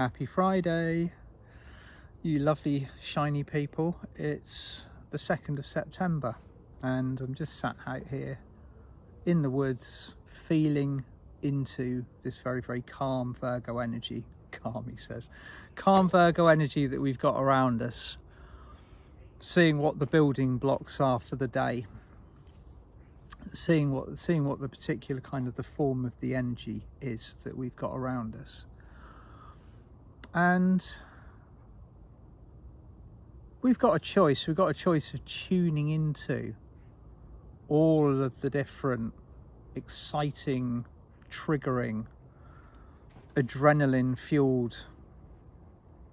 Happy Friday, you lovely shiny people. It's the 2nd of September and I'm just sat out here in the woods feeling into this very, very calm Virgo energy. Calm, he says. Calm Virgo energy that we've got around us. Seeing what the building blocks are for the day. Seeing what the particular kind of the form of the energy is that we've got around us. And we've got a choice. We've got a choice of tuning into all of the different exciting, triggering, adrenaline fueled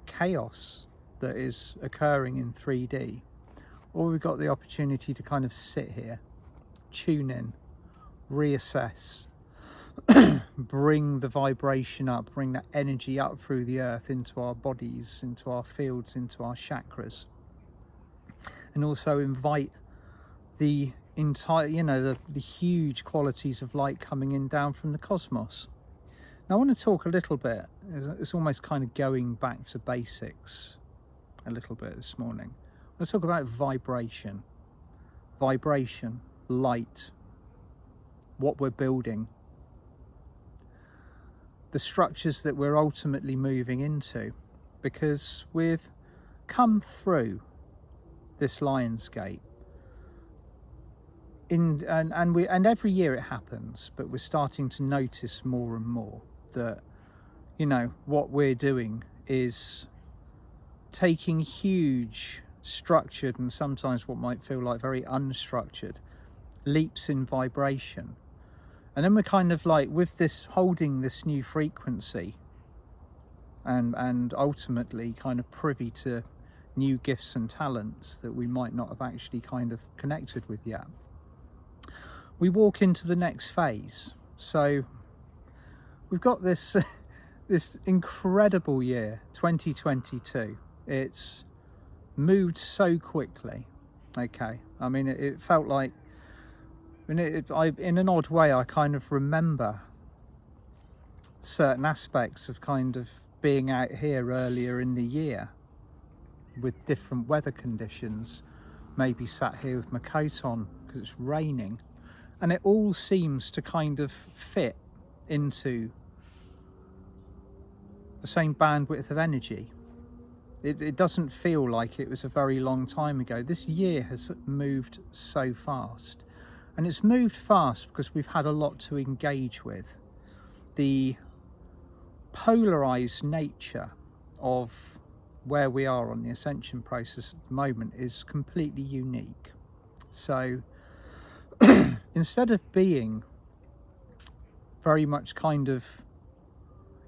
chaos that is occurring in 3D, or we've got the opportunity to kind of sit here, tune in, reassess, bring the vibration up, bring that energy up through the earth into our bodies, into our fields, into our chakras, and also invite the entire, the huge qualities of light coming in down from the cosmos. Now I want to talk a little bit, it's almost kind of going back to basics a little bit this morning. I want to talk about vibration, light, what we're building, the structures that we're ultimately moving into, because we've come through this Lion's Gate and every year it happens, but we're starting to notice more and more that what we're doing is taking huge structured and sometimes what might feel like very unstructured leaps in vibration. And then we're kind of like with this, holding this new frequency and ultimately kind of privy to new gifts and talents that we might not have actually kind of connected with yet. We walk into the next phase. So we've got this this incredible year, 2022. It's moved so quickly. Okay, I mean it felt like, in an odd way, I kind of remember certain aspects of kind of being out here earlier in the year with different weather conditions, maybe sat here with my coat on because it's raining, and it all seems to kind of fit into the same bandwidth of energy. It doesn't feel like it was a very long time ago. This year has moved so fast. And it's moved fast because we've had a lot to engage with. The polarized nature of where we are on the Ascension process at the moment is completely unique. So instead of being very much kind of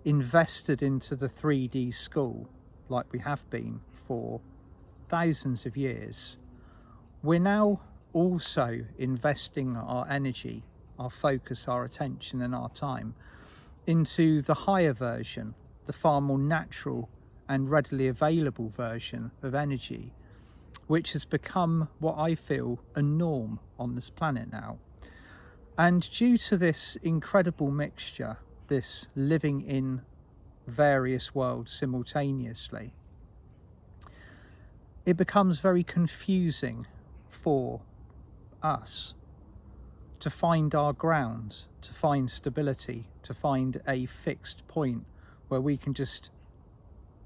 invested into the 3D school like we have been for thousands of years, we're now also investing our energy, our focus, our attention and our time into the higher version, the far more natural and readily available version of energy, which has become what I feel a norm on this planet now. And due to this incredible mixture, this living in various worlds simultaneously, it becomes very confusing for us to find our ground, to find stability, to find a fixed point where we can just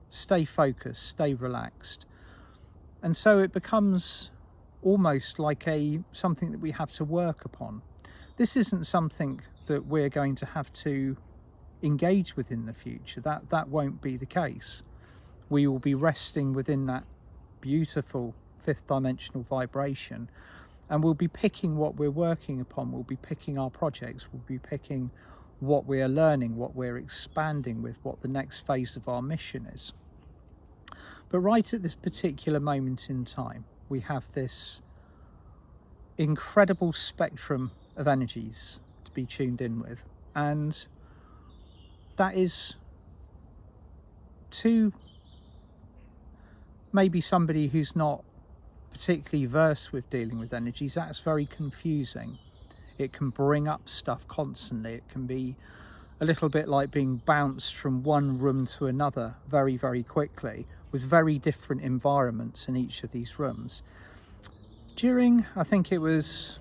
stay focused, stay relaxed. And so it becomes almost like something that we have to work upon. This isn't something that we're going to have to engage with in the future. That won't be the case. We will be resting within that beautiful fifth dimensional vibration, and we'll be picking what we're working upon. We'll be picking our projects. We'll be picking what we're learning, what we're expanding with, what the next phase of our mission is. But right at this particular moment in time, we have this incredible spectrum of energies to be tuned in with. And that is to maybe somebody who's not particularly versed with dealing with energies, that's very confusing. It can bring up stuff constantly. It can be a little bit like being bounced from one room to another very, very quickly, with very different environments in each of these rooms. During, I think it was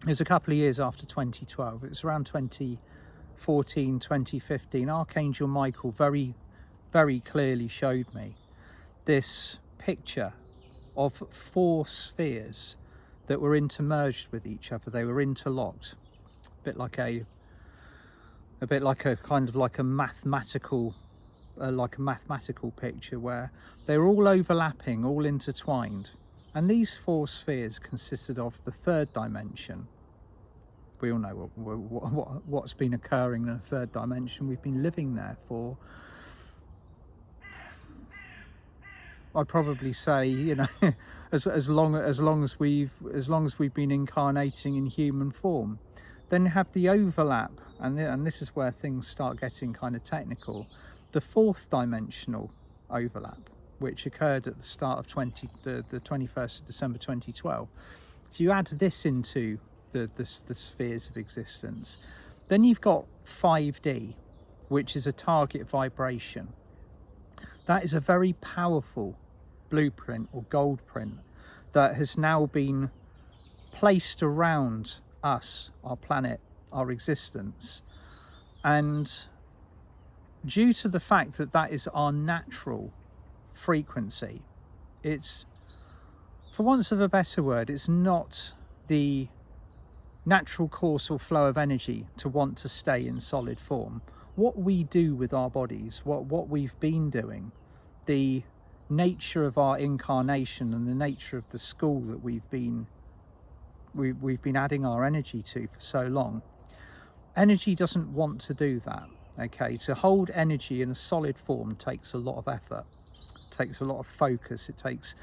a couple of years after 2012, it was around 2014, 2015, Archangel Michael very, very clearly showed me this picture of 4 spheres that were intermerged with each other. They were interlocked, a bit like a kind of like a mathematical picture, where they were all overlapping, all intertwined. And these 4 spheres consisted of the 3rd dimension. We all know what's been occurring in the 3rd dimension. We've been living there for, I'd probably say, you know, as long as we've been incarnating in human form. Then you have the overlap, and this is where things start getting kind of technical. The 4th dimensional overlap, which occurred at the start of the 21st of December 2012. So you add this into the spheres of existence. Then you've got 5D, which is a target vibration. That is a very powerful blueprint or gold print that has now been placed around us, our planet, our existence. And due to the fact that that is our natural frequency, it's, for want of a better word, it's not the natural course or flow of energy to want to stay in solid form. What we do with our bodies, what we've been doing, the nature of our incarnation and the nature of the school that we've been adding our energy to for so long, energy doesn't want to do that. Okay, to hold energy in a solid form takes a lot of effort, takes a lot of focus, it takes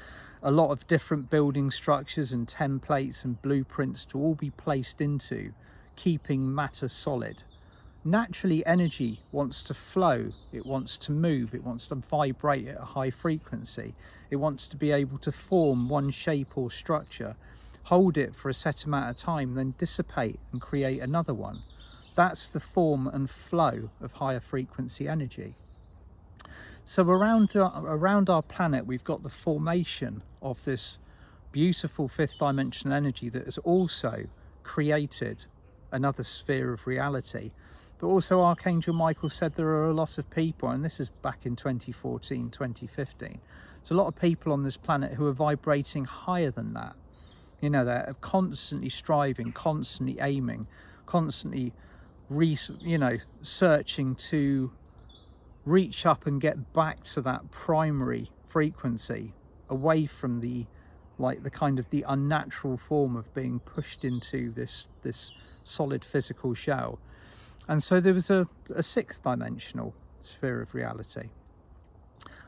a lot of different building structures and templates and blueprints to all be placed into keeping matter solid. Naturally, energy wants to flow, it wants to move, it wants to vibrate at a high frequency, it wants to be able to form one shape or structure, hold it for a set amount of time, then dissipate and create another one. That's the form and flow of higher frequency energy. So around our planet, we've got the formation of this beautiful 5th dimensional energy that has also created another sphere of reality. But also Archangel Michael said there are a lot of people, and this is back in 2014, 2015. There's a lot of people on this planet who are vibrating higher than that. You know, they're constantly striving, constantly aiming, constantly searching to reach up and get back to that primary frequency, away from the kind of the unnatural form of being pushed into this solid physical shell. And so there was a 6th dimensional sphere of reality.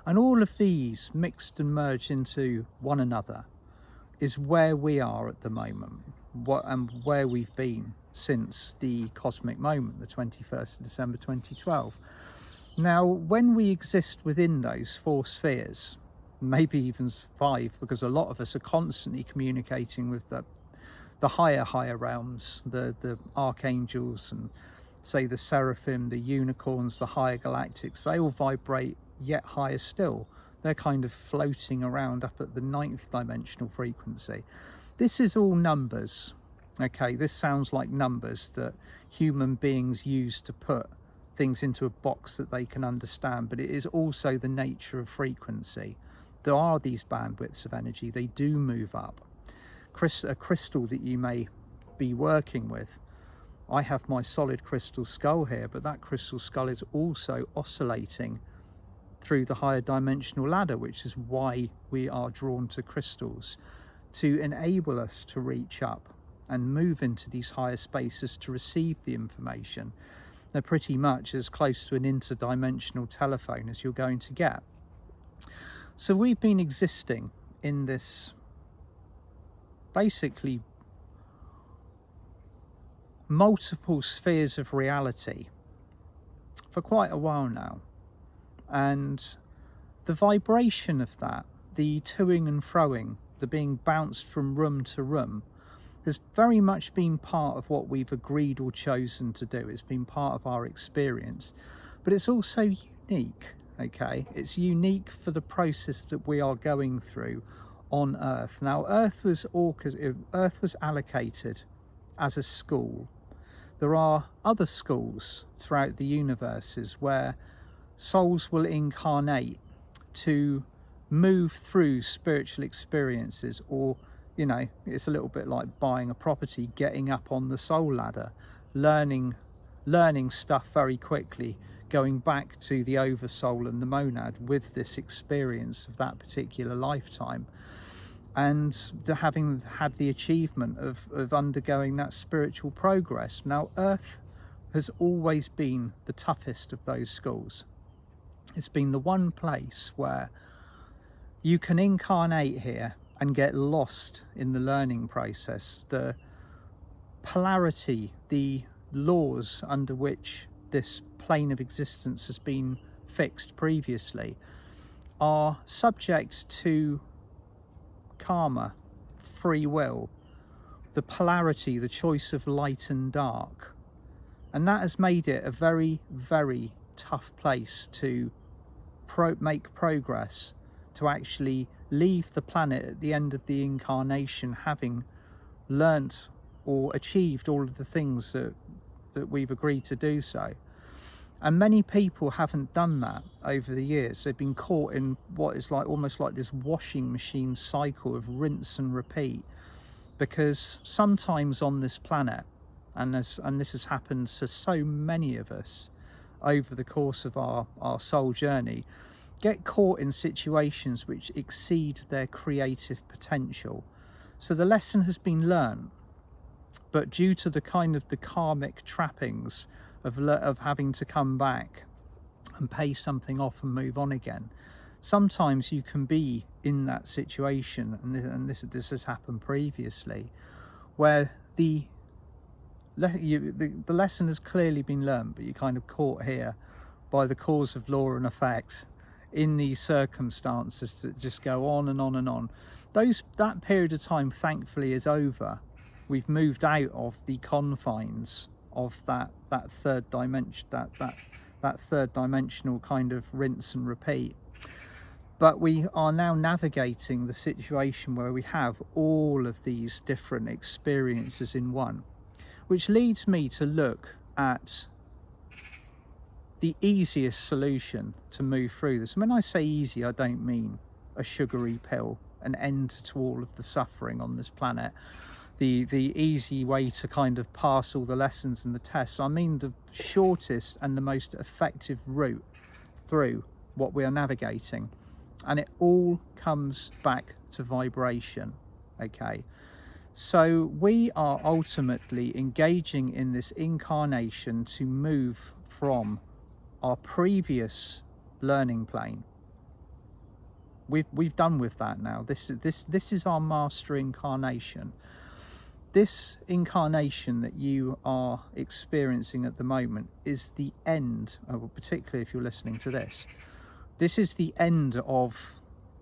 And all of these mixed and merged into one another is where we are at the moment, and where we've been since the cosmic moment, the 21st of December 2012. Now, when we exist within those 4 spheres, maybe even 5, because a lot of us are constantly communicating with the higher realms, the archangels, and say the seraphim, the unicorns, the higher galactics, they all vibrate yet higher still. They're kind of floating around up at the 9th dimensional frequency. This is all numbers. Okay, this sounds like numbers that human beings use to put things into a box that they can understand, but it is also the nature of frequency. There are these bandwidths of energy, they do move up. A crystal that you may be working with, I have my solid crystal skull here, but that crystal skull is also oscillating through the higher dimensional ladder, which is why we are drawn to crystals, to enable us to reach up and move into these higher spaces to receive the information. They're pretty much as close to an interdimensional telephone as you're going to get. So we've been existing in this basically multiple spheres of reality for quite a while now, and the vibration of that, the toing and froing, the being bounced from room to room, has very much been part of what we've agreed or chosen to do. It's been part of our experience, but it's also unique, okay? It's unique for the process that we are going through on Earth. Now, Earth was allocated as a school. There are other schools throughout the universes where souls will incarnate to move through spiritual experiences, or it's a little bit like buying a property, getting up on the soul ladder, learning stuff very quickly, going back to the oversoul and the monad with this experience of that particular lifetime, and having had the achievement of undergoing that spiritual progress. Now, Earth has always been the toughest of those schools. It's been the one place where you can incarnate here and get lost in the learning process. The polarity, the laws under which this plane of existence has been fixed previously are subject to karma, free will, the polarity, the choice of light and dark. And that has made it a very, very tough place to make progress, to actually leave the planet at the end of the incarnation having learnt or achieved all of the things that we've agreed to do so. And many people haven't done that over the years. They've been caught in what is like almost like this washing machine cycle of rinse and repeat, because sometimes on this planet, and this has happened to so many of us over the course of our soul journey, get caught in situations which exceed their creative potential. So the lesson has been learned, but due to the kind of the karmic trappings of having to come back and pay something off and move on again, sometimes you can be in that situation, and this has happened previously, where the lesson has clearly been learned, but you're kind of caught here by the cause of law and effect in these circumstances that just go on and on and on. That period of time thankfully is over. We've moved out of the confines of that third dimension, that third dimensional kind of rinse and repeat. But we are now navigating the situation where we have all of these different experiences in one, which leads me to look at the easiest solution to move through this. When I say easy, I don't mean a sugary pill, an end to all of the suffering on this planet, the easy way to kind of pass all the lessons and the tests. I mean the shortest and the most effective route through what we are navigating. And it all comes back to vibration, okay? So we are ultimately engaging in this incarnation to move from our previous learning plane. We've done with that now. This is our master incarnation. This incarnation that you are experiencing at the moment is the end, particularly if you're listening to this. This is the end of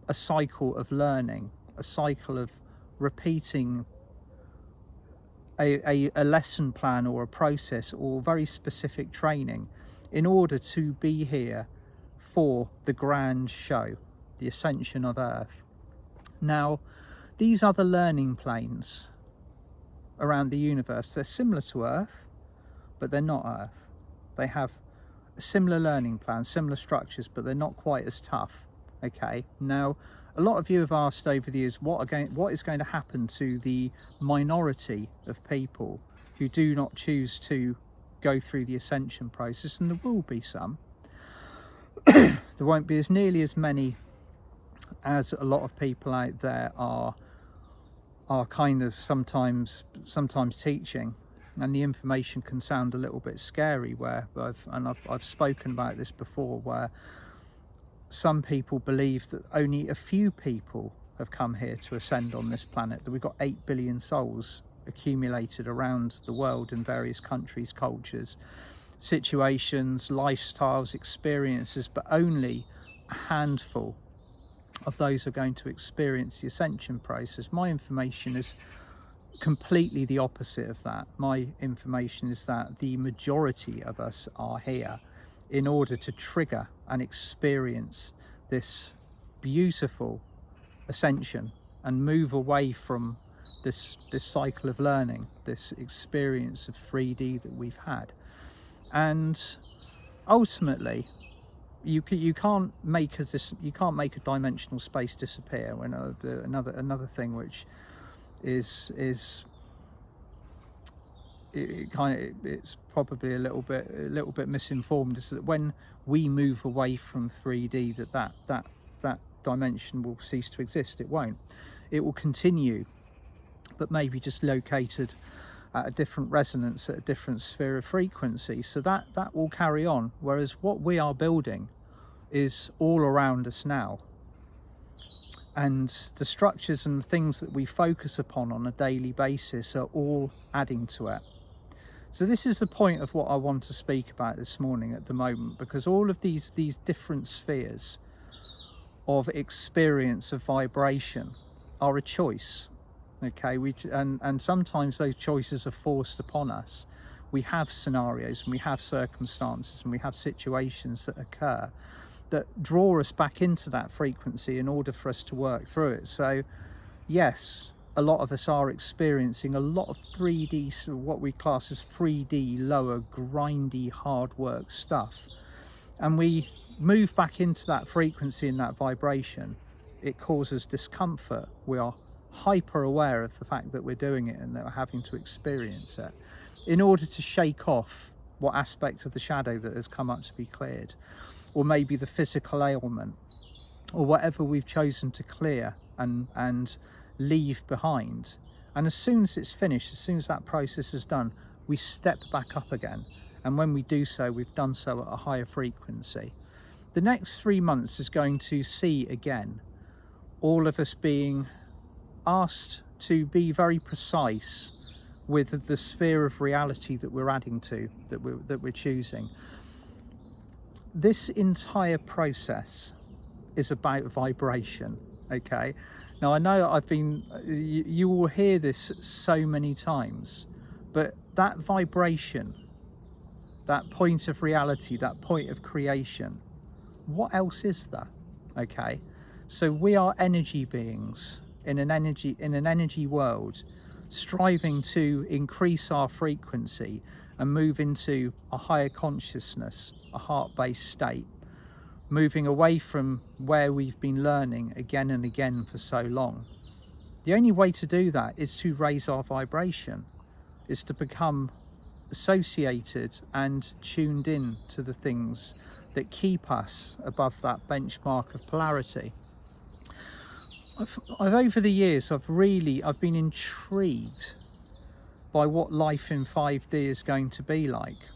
a cycle of learning, a cycle of repeating a lesson plan or a process or very specific training in order to be here for the grand show, the ascension of Earth. Now, these other learning planes around the universe, they're similar to Earth, but they're not Earth. They have a similar learning plan, similar structures, but they're not quite as tough, okay? Now, a lot of you have asked over the years, what is going to happen to the minority of people who do not choose to go through the ascension process? And there will be some. There won't be as nearly as many as a lot of people out there are kind of sometimes teaching, and the information can sound a little bit scary, where I've spoken about this before, where some people believe that only a few people have come here to ascend on this planet, that we've got 8 billion souls accumulated around the world in various countries, cultures, situations, lifestyles, experiences, but only a handful of those are going to experience the ascension process. My information is completely the opposite of that. My information is that the majority of us are here in order to trigger and experience this beautiful ascension and move away from this cycle of learning, this experience of 3D that we've had. And ultimately, you can't make a dimensional space disappear. When another thing which is it's probably a little bit misinformed is that when we move away from 3D, that dimension will cease to exist. It won't. It will continue, but maybe just located at a different resonance, at a different sphere of frequency. So that will carry on. Whereas what we are building is all around us now. And the structures and things that we focus upon on a daily basis are all adding to it. So this is the point of what I want to speak about this morning at the moment, because all of these different spheres of experience of vibration are a choice. Okay, and sometimes those choices are forced upon us. We have scenarios and we have circumstances and we have situations that occur that draw us back into that frequency in order for us to work through it. So yes, a lot of us are experiencing a lot of 3D, so what we class as 3D, lower, grindy, hard work stuff. And we move back into that frequency and that vibration. It causes discomfort. We are hyper aware of the fact that we're doing it and that we're having to experience it in order to shake off what aspect of the shadow that has come up to be cleared, or maybe the physical ailment, or whatever we've chosen to clear and leave behind. And as soon as it's finished, as soon as that process is done, we step back up again. And when we do so, we've done so at a higher frequency. The next 3 months is going to see again all of us being asked to be very precise with the sphere of reality that we're adding to, that we're choosing. This entire process is about vibration. Okay, now I know you will hear this so many times, but that vibration, that point of reality, that point of creation, what else is there? Okay, so we are energy beings in an energy world, striving to increase our frequency and move into a higher consciousness, a heart-based state, moving away from where we've been learning again and again for so long. The only way to do that is to raise our vibration, is to become associated and tuned in to the things that keep us above that benchmark of polarity. I've over the years, I've been intrigued by what life in 5D is going to be like.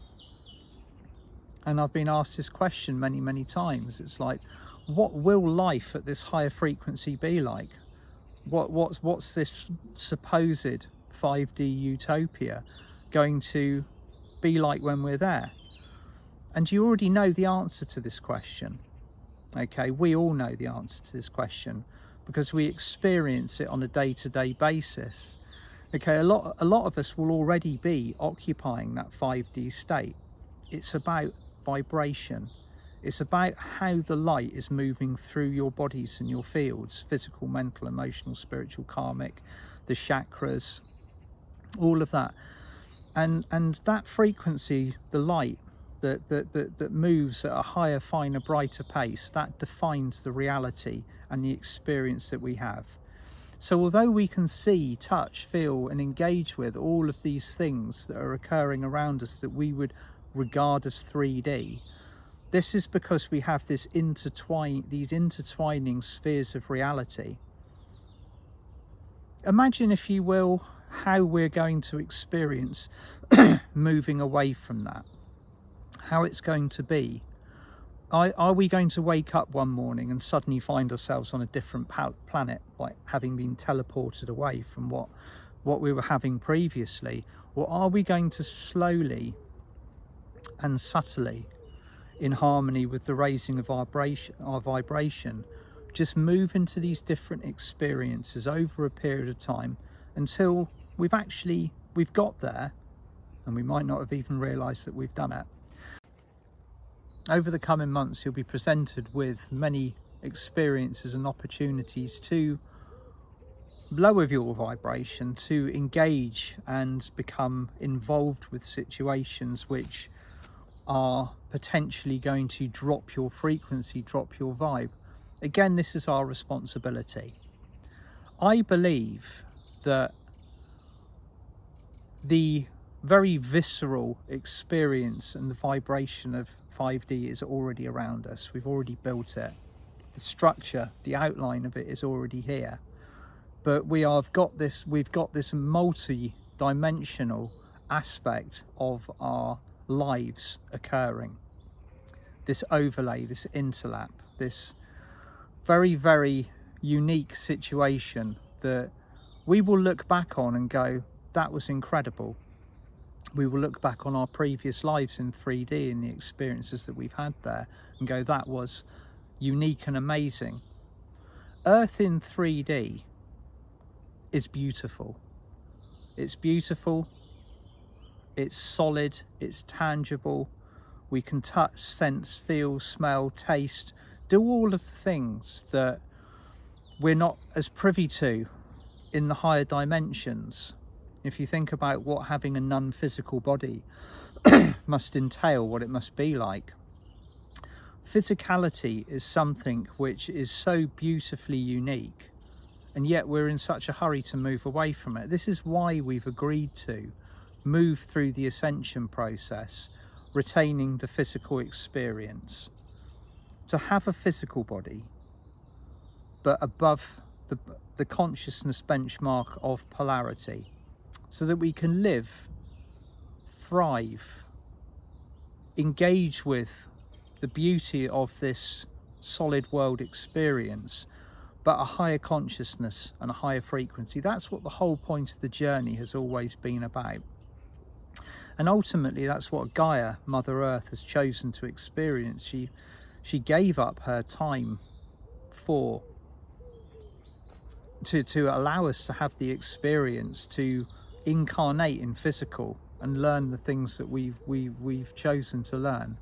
And I've been asked this question many times. It's like, what will life at this higher frequency be like? What's this supposed 5D utopia going to be like when we're there? And you already know the answer to this question. Okay, we all know the answer to this question, because we experience it on a day-to-day basis. Okay, a lot of us will already be occupying that 5D state. It's about vibration. It's about how the light is moving through your bodies and your fields, physical, mental, emotional, spiritual, karmic, the chakras, all of that. And that frequency, the light that moves at a higher, finer, brighter pace, that defines the reality and the experience that we have. So although we can see, touch, feel and engage with all of these things that are occurring around us that we would regard as 3D, this is because we have these intertwining spheres of reality. Imagine, if you will, how we're going to experience moving away from that, how it's going to be. Are we going to wake up one morning and suddenly find ourselves on a different planet, like having been teleported away from what we were having previously? Or are we going to slowly and subtly, in harmony with the raising of our vibration, just move into these different experiences over a period of time until we've got there, and we might not have even realized that we've done it. Over the coming months, you'll be presented with many experiences and opportunities to lower your vibration, to engage and become involved with situations which are potentially going to drop your frequency, drop your vibe. Again, this is our responsibility. I believe that the very visceral experience and the vibration of 5D is already around us. We've already built it. The structure, the outline of it is already here. But we've got this multi-dimensional aspect of our lives occurring. This overlay, this interlap, this very, very unique situation that we will look back on and go, that was incredible. We will look back on our previous lives in 3D and the experiences that we've had there and go, that was unique and amazing. Earth in 3D is beautiful. It's beautiful, it's solid, it's tangible. We can touch, sense, feel, smell, taste, do all of the things that we're not as privy to in the higher dimensions. If you think about what having a non-physical body must entail, what it must be like. Physicality is something which is so beautifully unique, and yet we're in such a hurry to move away from it. This is why we've agreed to move through the ascension process, retaining the physical experience. To have a physical body, but above the consciousness benchmark of polarity, so that we can live, thrive, engage with the beauty of this solid world experience, but a higher consciousness and a higher frequency. That's what the whole point of the journey has always been about. And ultimately, that's what Gaia, Mother Earth, has chosen to experience. She gave up her time to allow us to have the experience to incarnate in physical and learn the things that we've chosen to learn.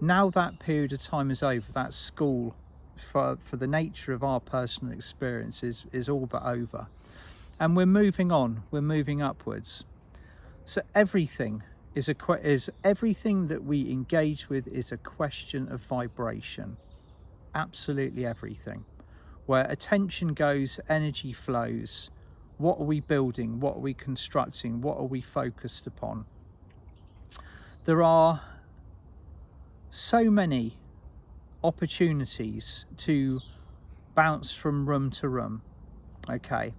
Now that period of time is over, that school for the nature of our personal experience is all but over, and we're moving on, we're moving upwards. So everything is everything that we engage with is a question of vibration. Absolutely everything. Where attention goes, energy flows. What are we building? What are we constructing? What are we focused upon? There are so many opportunities to bounce from room to room, okay,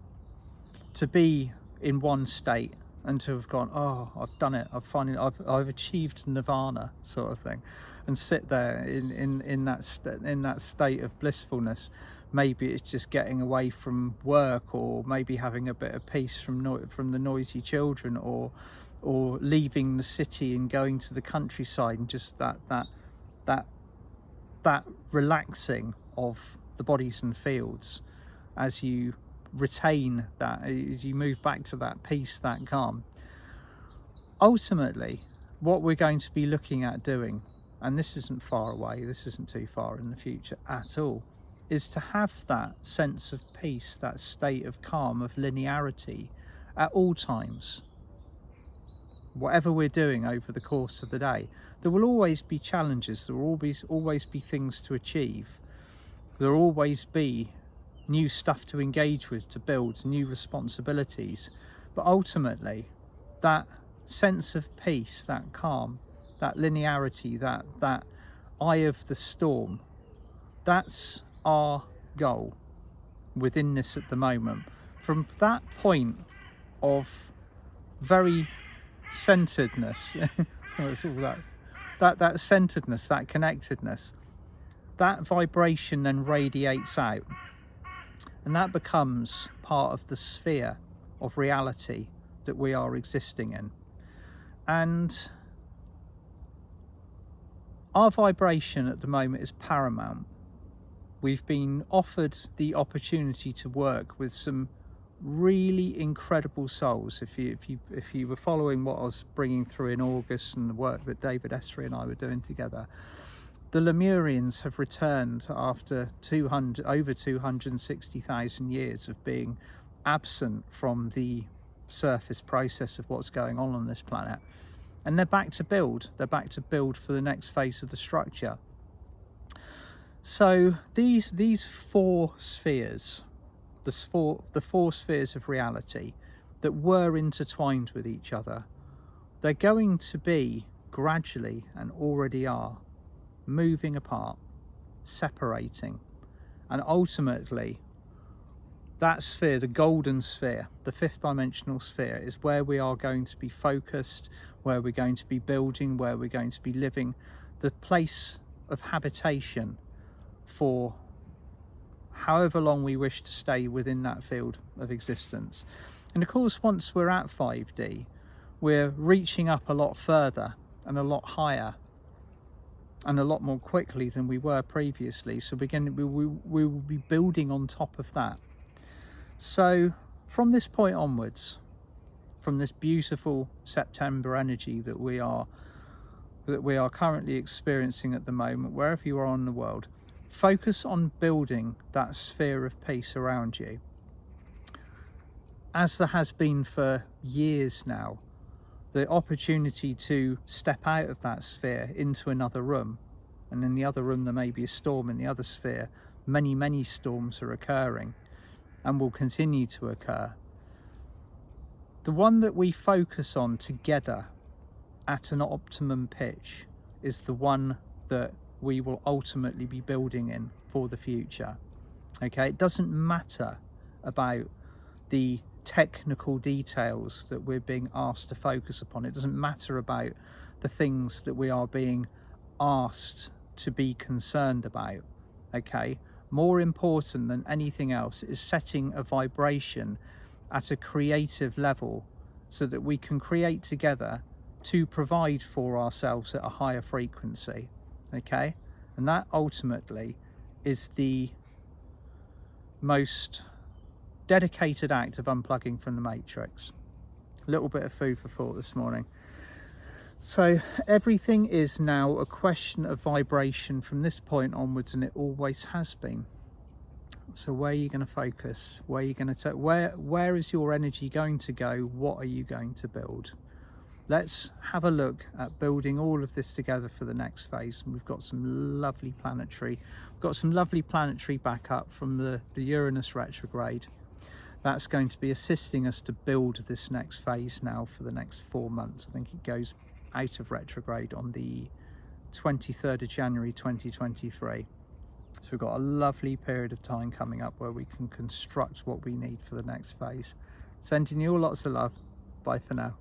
to be in one state and to have gone, oh, I've done it, I've achieved nirvana, sort of thing, and sit there in that state of blissfulness. Maybe it's just getting away from work, or maybe having a bit of peace from the noisy children, or leaving the city and going to the countryside, and just that relaxing of the bodies and fields as you retain that, as you move back to that peace, that calm. Ultimately, what we're going to be looking at doing, and this isn't far away, this isn't too far in the future at all, is to have that sense of peace, that state of calm, of linearity at all times. Whatever we're doing over the course of the day, there will always be challenges, there will always be things to achieve, there will always be new stuff to engage with, to build, new responsibilities. But ultimately, that sense of peace, that calm, that linearity, that eye of the storm, that's our goal within this at the moment. From that point of very centeredness, it's all that centeredness, that connectedness, that vibration then radiates out, and that becomes part of the sphere of reality that we are existing in. And our vibration at the moment is paramount. We've been offered the opportunity to work with some really incredible souls. If you were following what I was bringing through in August and the work that David Esri and I were doing together, the Lemurians have returned after over 260,000 years of being absent from the surface process of what's going on this planet, and they're back to build. They're back to build for the next phase of the structure. So these four spheres, the four spheres of reality that were intertwined with each other, they're going to be gradually, and already are, moving apart, separating, and ultimately that sphere, the golden sphere, the fifth dimensional sphere, is where we are going to be focused, where we're going to be building, where we're going to be living, the place of habitation for however long we wish to stay within that field of existence. And of course, once we're at 5D, we're reaching up a lot further and a lot higher and a lot more quickly than we were previously. So we will be building on top of that. So from this point onwards, from this beautiful September energy that we are currently experiencing at the moment, wherever you are in the world, focus on building that sphere of peace around you. As there has been for years now, the opportunity to step out of that sphere into another room, and in the other room there may be a storm, in the other sphere many storms are occurring and will continue to occur. The one that we focus on together at an optimum pitch is the one that we will ultimately be building in for the future. Okay, it doesn't matter about the technical details that we're being asked to focus upon. It doesn't matter about the things that we are being asked to be concerned about. Okay, more important than anything else is setting a vibration at a creative level so that we can create together to provide for ourselves at a higher frequency. Okay, and that ultimately is the most dedicated act of unplugging from the matrix. A little bit of food for thought this morning. So everything is now a question of vibration from this point onwards, and it always has been. So where are you going to focus? Where are you going to take? Where is your energy going to go? What are you going to build? Let's have a look at building all of this together for the next phase. And we've got some lovely planetary backup from the Uranus retrograde. That's going to be assisting us to build this next phase now for the next 4 months. I think it goes out of retrograde on the 23rd of January 2023. So we've got a lovely period of time coming up where we can construct what we need for the next phase. Sending you all lots of love. Bye for now.